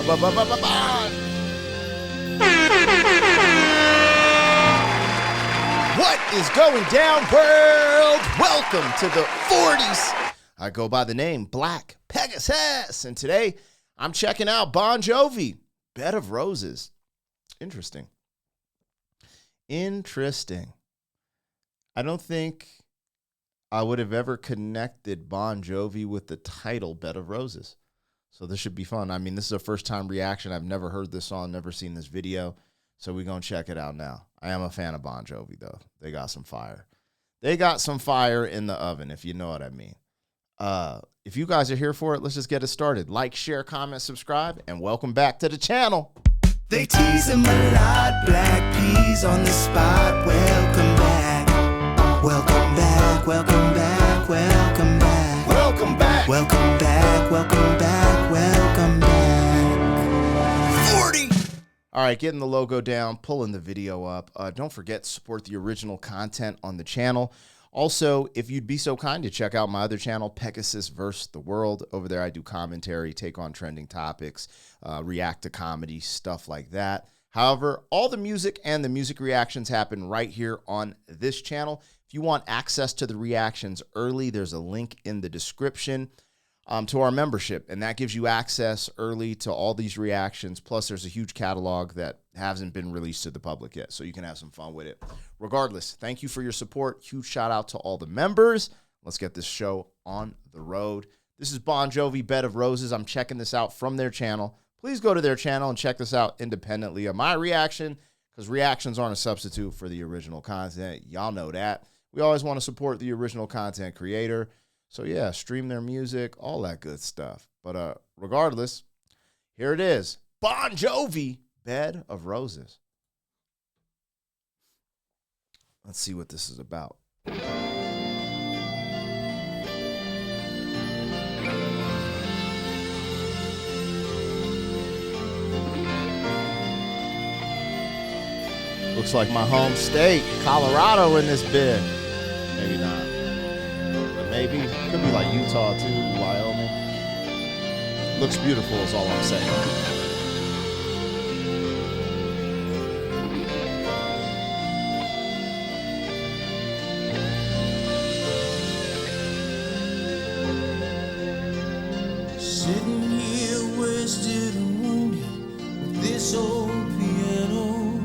What is going down, world? Welcome to the 40s. I go by the name Black Pegasus, and today I'm checking out Bon Jovi, Bed of Roses. Interesting. I don't think I would have ever connected Bon Jovi with the title Bed of Roses. So this should be fun. I mean, this is a first-time reaction. I've never heard this song, never seen this video. So we're going to check it out now. I am a fan of Bon Jovi, though. They got some fire. They got some fire in the oven, if you know what I mean. If you guys are here for it, let's just get it started. Like, share, comment, subscribe, and welcome back to the channel. They tease him a lot, black peas on the spot. Welcome back, welcome back, welcome back, welcome back. Welcome back. Welcome back, welcome back, welcome back. 40! All right, getting the logo down, pulling the video up. Don't forget to support the original content on the channel. Also, if you'd be so kind to check out my other channel, Pegasus vs. the World. Over there, I do commentary, take on trending topics, react to comedy, stuff like that. However, all the music and the music reactions happen right here on this channel. If you want access to the reactions early, there's a link in the description to our membership, and that gives you access early to all these reactions. Plus, there's a huge catalog that hasn't been released to the public yet, so you can have some fun with it. Regardless, thank you for your support. Huge shout out to all the members. Let's get this show on the road. This is Bon Jovi, Bed of Roses. I'm checking this out from their channel. Please go to their channel and check this out independently of my reaction, because reactions aren't a substitute for the original content. Y'all know that. We always want to support the original content creator. So yeah, stream their music, all that good stuff. But regardless, here it is. Bon Jovi, Bed of Roses. Let's see what this is about. Looks like my home state, Colorado, in this bed. Maybe not. But maybe. Could be like Utah, too, Wyoming. Looks beautiful is all I'm saying. Sitting here wasted and wounded with this old piano,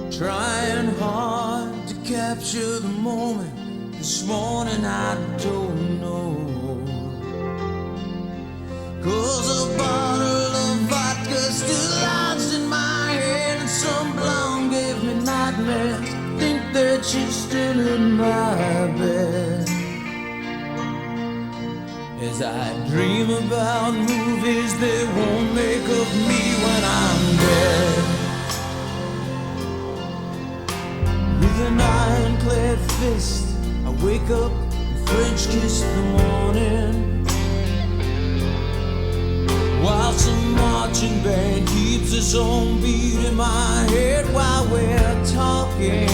trying hard to capture the moment. This morning I don't know, 'cause a bottle of vodka still lodged in my head, and some blonde gave me nightmares. Think that she's still in my bed. As I dream about movies they won't make of me when I'm dead. With an ironclad fist, I wake up and French kiss the morning, while some marching band keeps its own beat in my head while we're talking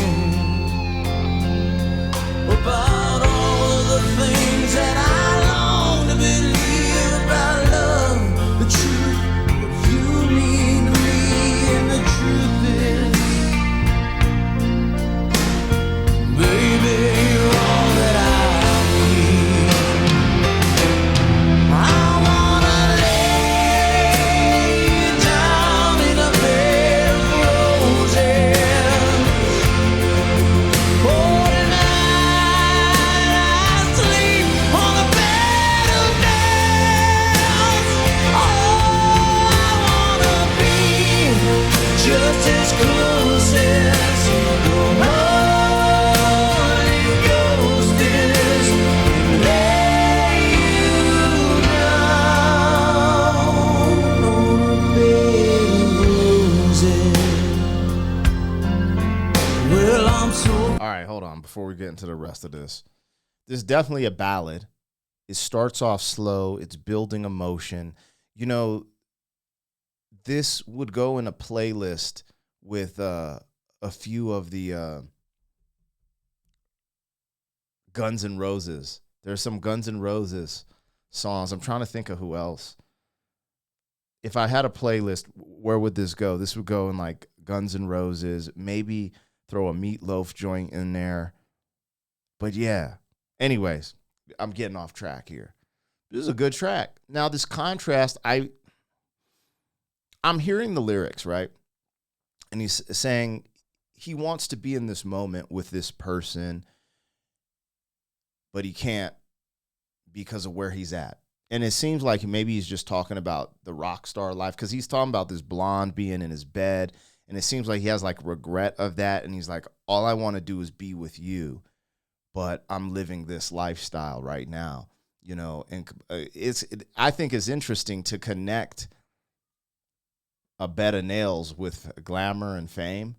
about all of the things that I long to believe about love, the truth, what you mean to me, and the truth is, baby, you're all that I need. I wanna lay down in a bed of roses. Oh, tonight I sleep on a bed of nails. Oh, I wanna be just as close as the Holy Ghost is, and lay you down on a bed of roses. Well, I'm so All right, hold on. Before we get into the rest of this, this is definitely a ballad. It starts off slow. It's building emotion. You know, this would go in a playlist with a few of the Guns N' Roses. There's some Guns N' Roses songs. I'm trying to think of who else. if I had a playlist, where would this go? This would go in like Guns N' Roses, maybe throw a Meatloaf joint in there. But yeah, anyways, I'm getting off track here. This is a good track. Now, this contrast, I'm hearing the lyrics, right? And he's saying he wants to be in this moment with this person, but he can't because of where he's at. And it seems like maybe he's just talking about the rock star life, because he's talking about this blonde being in his bed. And it seems like he has like regret of that. And he's like, all I want to do is be with you, but I'm living this lifestyle right now, you know. And I think it's interesting to connect a bed of nails with glamour and fame.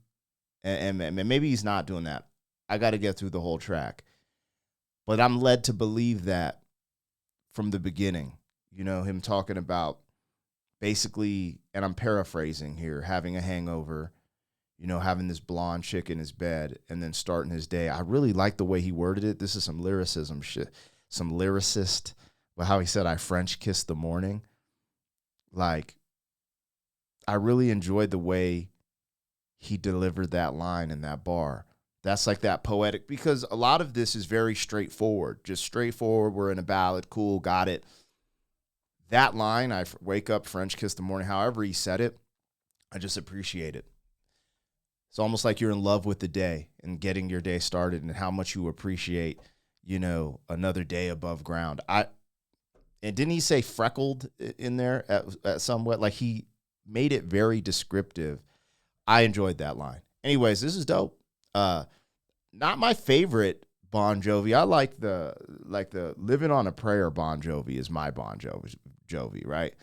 And maybe he's not doing that. I got to get through the whole track. But I'm led to believe that from the beginning, you know, him talking about basically, and I'm paraphrasing here, having a hangover, you know, having this blonde chick in his bed and then starting his day. I really like the way he worded it. This is some lyricism shit, some lyricist, but how he said, I French kissed the morning. Like, I really enjoyed the way he delivered that line in that bar. That's like that poetic, because a lot of this is very straightforward, just straightforward. We're in a ballad. Cool. Got it. That line, I wake up, French kiss the morning, however he said it, I just appreciate it. It's almost like you're in love with the day and getting your day started, and how much you appreciate, you know, another day above ground. And didn't he say freckled in there at somewhat? Like, he made it very descriptive. I enjoyed that line. Anyways, this is dope. Not my favorite Bon Jovi. I like the Living on a Prayer Bon Jovi is my Bon Jovi, right?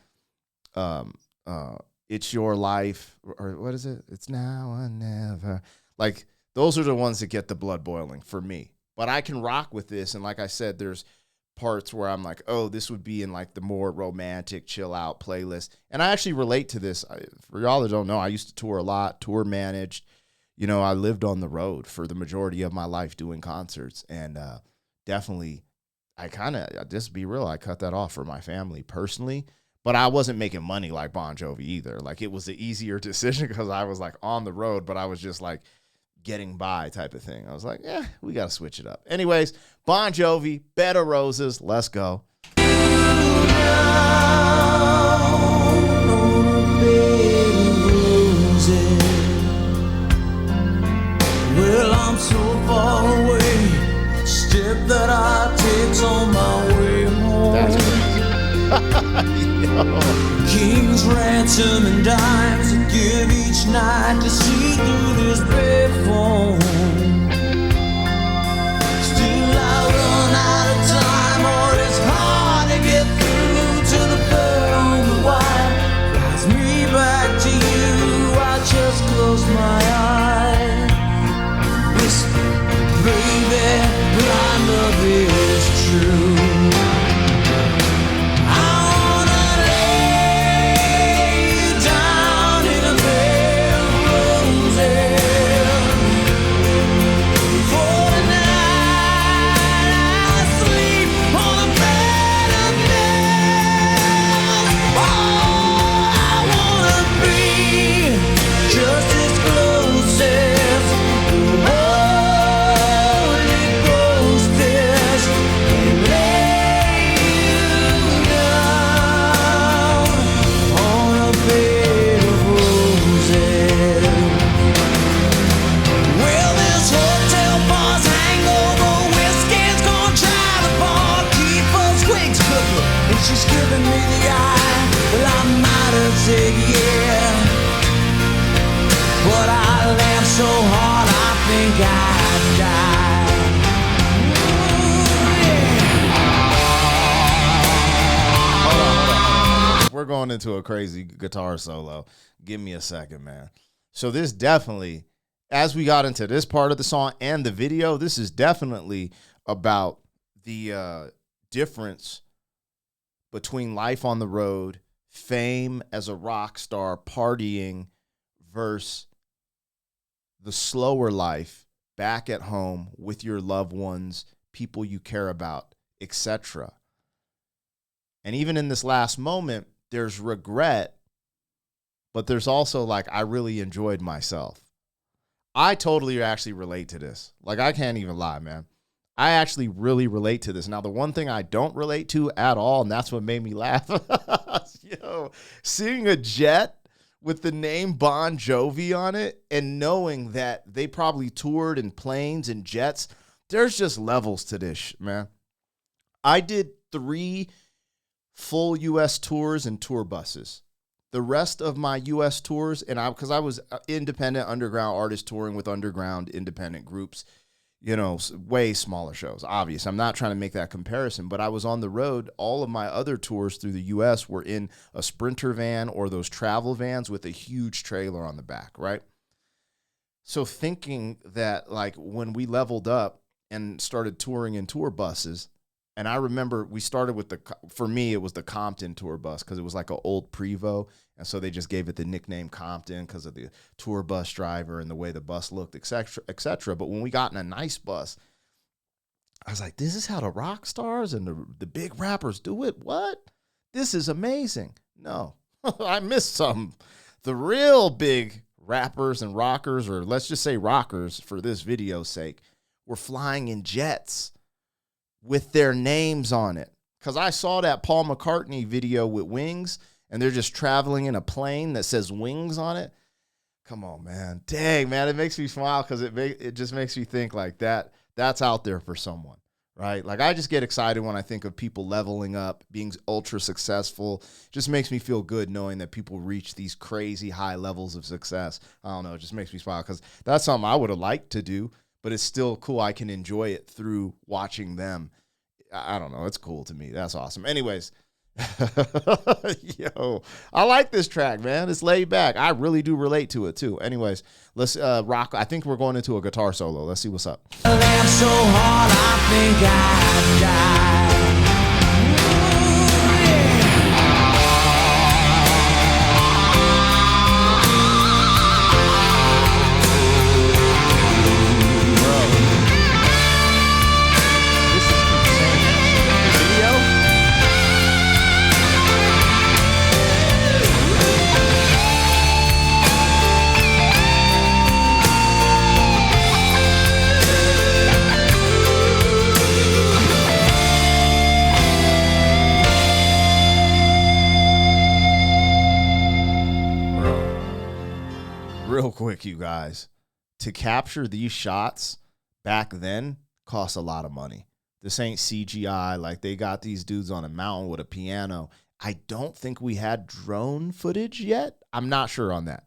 It's Your Life, or what is it? It's Now or Never. Like, those are the ones that get the blood boiling for me. But I can rock with this, and like I said, there's parts where I'm like, oh, this would be in like the more romantic, chill out playlist. And I actually relate to this. For y'all that don't know, I used to tour a lot, tour managed. You know, I lived on the road for the majority of my life doing concerts, and definitely, just be real, I cut that off for my family personally, but I wasn't making money like Bon Jovi either. Like, it was the easier decision because I was like on the road, but I was just like getting by type of thing. I was like, yeah, we got to switch it up. Anyways, Bon Jovi, Bed of Roses, let's go. Well, I'm so far away. Step that I take on my way home. That's crazy. King's ransom and dimes I give each night to see through this payphone. Still I run out of time, or it's hard to get through to the bird on the wire. Flies me back to you. I just close my eyes. Baby, blind love is true. I wanna lay you down in a bed of roses. For tonight I sleep on a bed of nails. Oh, I wanna be just as close as the she's giving me the eye. Well, I might have said yeah, but I laughed so hard I think I'd die. Hold on. We're going into a crazy guitar solo. Give me a second, man. So this definitely, as we got into this part of the song and the video, this is definitely about the difference between life on the road, fame as a rock star, partying, versus the slower life back at home with your loved ones, people you care about, etc. And even in this last moment, there's regret but there's also like, I really enjoyed myself. I totally actually relate to this. Like, I can't even lie, man. I actually really relate to this. Now, the one thing I don't relate to at all, and that's what made me laugh, seeing a jet with the name Bon Jovi on it and knowing that they probably toured in planes and jets. There's just levels to this, man. I did 3 full U.S. tours and tour buses. The rest of my U.S. tours, and because I was independent underground artist touring with underground independent groups, way smaller shows. Obvious. I'm not trying to make that comparison, but I was on the road. All of my other tours through the U.S. were in a Sprinter van or those travel vans with a huge trailer on the back, right? So thinking that, like, when we leveled up and started touring in tour buses, and I remember we started with for me, it was the Compton tour bus because it was like an old Prevost. And so they just gave it the nickname Compton because of the tour bus driver and the way the bus looked, et cetera, et cetera. But when we got in a nice bus, I was like, this is how the rock stars and the big rappers do it? What? This is amazing. No, I missed something. The real big rappers and rockers, or let's just say rockers for this video's sake, were flying in jets with their names on it. Because I saw that Paul McCartney video with Wings, and they're just traveling in a plane that says Wings on it. Come on, man. Dang, man, it makes me smile because it just makes me think like that's out there for someone, right? Like, I just get excited when I think of people leveling up, being ultra successful. It just makes me feel good knowing that people reach these crazy high levels of success. I don't know, it just makes me smile because that's something I would have liked to do, but it's still cool. I can enjoy it through watching them. I don't know. It's cool to me. That's awesome. Anyways, yo, I like this track, man. It's laid back. I really do relate to it too. Anyways, let's rock. I think we're going into a guitar solo. Let's see what's up. Laugh so hard, I think I'd die. Real quick, you guys, to capture these shots back then cost a lot of money. This ain't CGI. Like, they got these dudes on a mountain with a piano. I don't think we had drone footage yet. I'm not sure on that.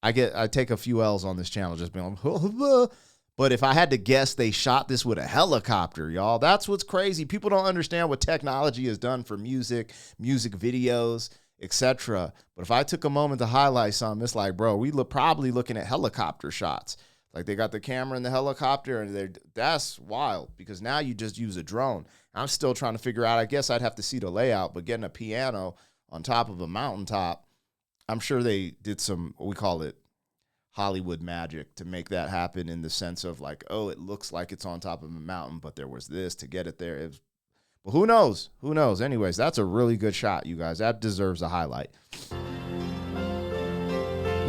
I take a few L's on this channel just being like, but if I had to guess, they shot this with a helicopter, y'all. That's what's crazy. People don't understand what technology has done for music videos, etc. But if I took a moment to highlight something, it's like, bro, we probably looking at helicopter shots. Like, they got the camera in the helicopter, and that's wild because now you just use a drone. I'm still trying to figure out, I guess I'd have to see the layout, but getting a piano on top of a mountaintop, I'm sure they did some, we call it Hollywood magic to make that happen, in the sense of like, oh, it looks like it's on top of a mountain, but there was this to get it there. But who knows? Who knows? Anyways, that's a really good shot, you guys. That deserves a highlight.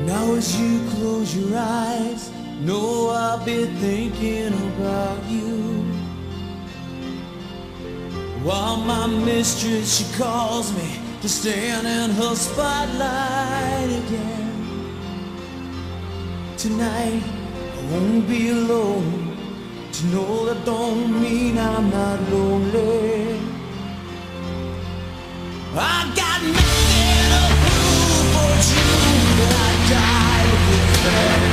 Now as you close your eyes, know I'll be thinking about you. While my mistress, she calls me to stand in her spotlight again. Tonight, I won't be alone. To know that don't mean I'm not lonely. I got nothing to prove but you, that I died with them.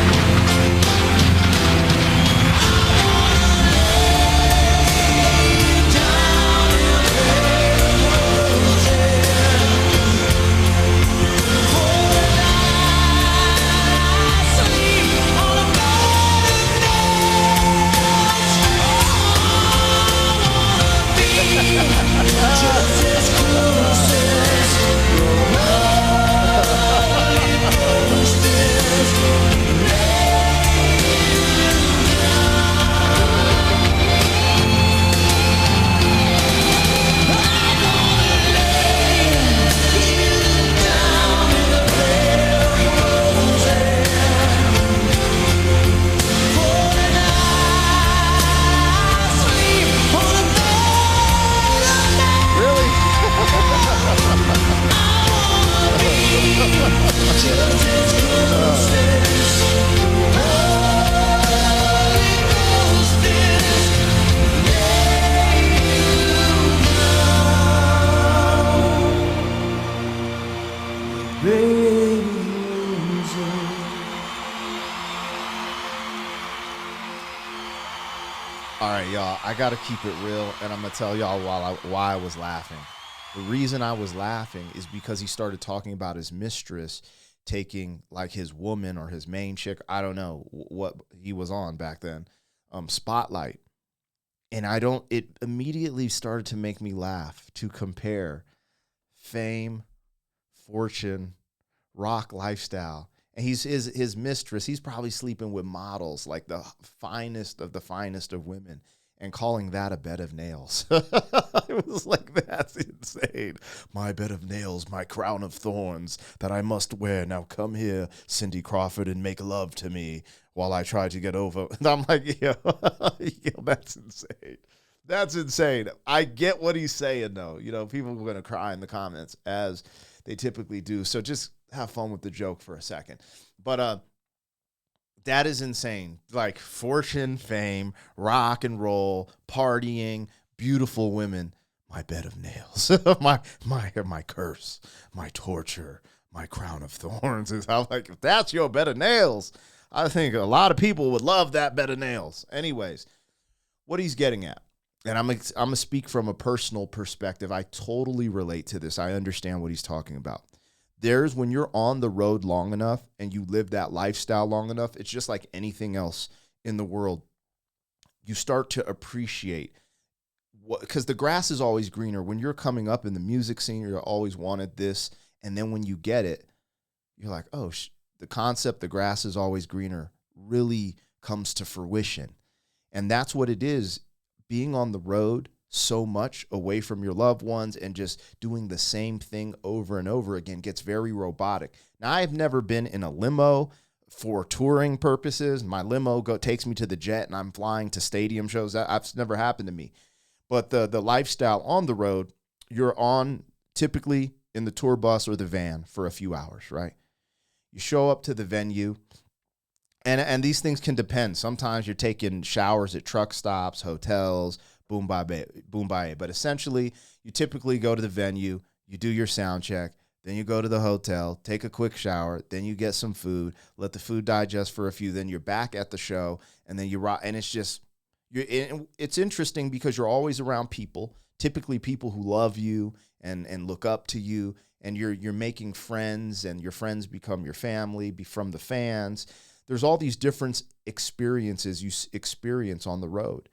All right, y'all, I got to keep it real, and I'm going to tell y'all why I was laughing. The reason I was laughing is because he started talking about his mistress taking, like, his woman or his main chick, I don't know what he was on back then, spotlight. And it immediately started to make me laugh to compare fame, fortune, rock lifestyle. And his mistress, he's probably sleeping with models, like the finest of women, and calling that a bed of nails. It was like, that's insane. My bed of nails, my crown of thorns that I must wear. Now come here, Cindy Crawford, and make love to me while I try to get over. And I'm like, yo, that's insane. That's insane. I get what he's saying, though. You know, people are going to cry in the comments, as they typically do. So just have fun with the joke for a second. But that is insane. Like, fortune, fame, rock and roll, partying, beautiful women, my bed of nails, my curse, my torture, my crown of thorns. And I'm like, if that's your bed of nails, I think a lot of people would love that bed of nails. Anyways, what he's getting at, and I'm gonna speak from a personal perspective. I totally relate to this. I understand what he's talking about. When you're on the road long enough and you live that lifestyle long enough, it's just like anything else in the world. You start to appreciate because the grass is always greener. When you're coming up in the music scene, you always wanted this. And then when you get it, you're like, oh, the concept, the grass is always greener, really comes to fruition. And that's what it is, being on the road so much away from your loved ones and just doing the same thing over and over again gets very robotic. Now, I've never been in a limo for touring purposes. My limo takes me to the jet and I'm flying to stadium shows. That's never happened to me. But the lifestyle on the road, you're on typically in the tour bus or the van for a few hours, right? You show up to the venue, and these things can depend. Sometimes you're taking showers at truck stops, hotels, boom, bye. But essentially, you typically go to the venue, you do your sound check, then you go to the hotel, take a quick shower, then you get some food, let the food digest for a few, then you're back at the show, and then you rock. And it's just, it's interesting because you're always around people, typically people who love you and look up to you, and you're making friends, and your friends become your family, from the fans. There's all these different experiences you experience on the road.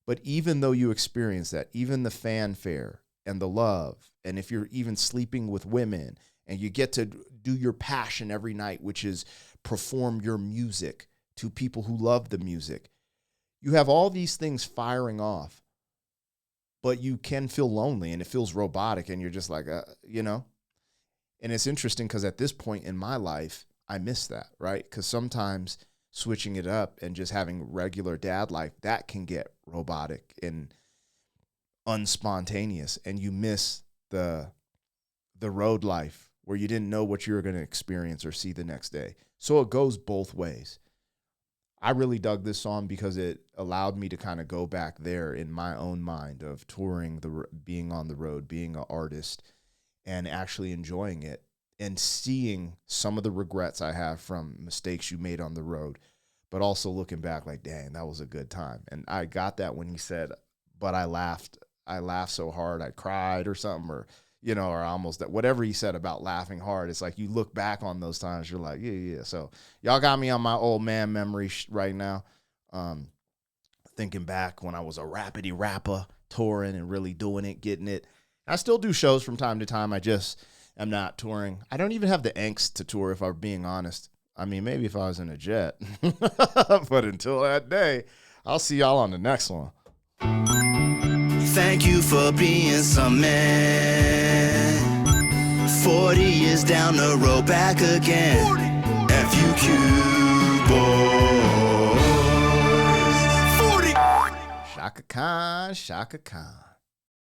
But even though you experience that, even the fanfare and the love, and if you're even sleeping with women and you get to do your passion every night, which is perform your music to people who love the music, you have all these things firing off, but you can feel lonely and it feels robotic and you're just like, And it's interesting because at this point in my life, I miss that, right? Because sometimes switching it up and just having regular dad life, that can get robotic and unspontaneous, and you miss the road life where you didn't know what you were going to experience or see the next day. So it goes both ways. I really dug this song because it allowed me to kind of go back there in my own mind of touring, being on the road, being an artist, and actually enjoying it, and seeing some of the regrets I have from mistakes you made on the road, but also looking back like, dang, that was a good time. And I got that when he said, but I laughed so hard I cried or something, or almost that, whatever he said about laughing hard. It's like you look back on those times, you're like, yeah. So y'all got me on my old man memory right now. Thinking back when I was a rapidy rapper, touring and really doing it, getting it. I still do shows from time to time. I just am not touring. I don't even have the angst to tour, if I'm being honest. I mean, maybe if I was in a jet. But until that day, I'll see y'all on the next one. Thank you for being some man. 40 years down the road, back again. FUQ boys. 40. Shaka Khan, Shaka Khan.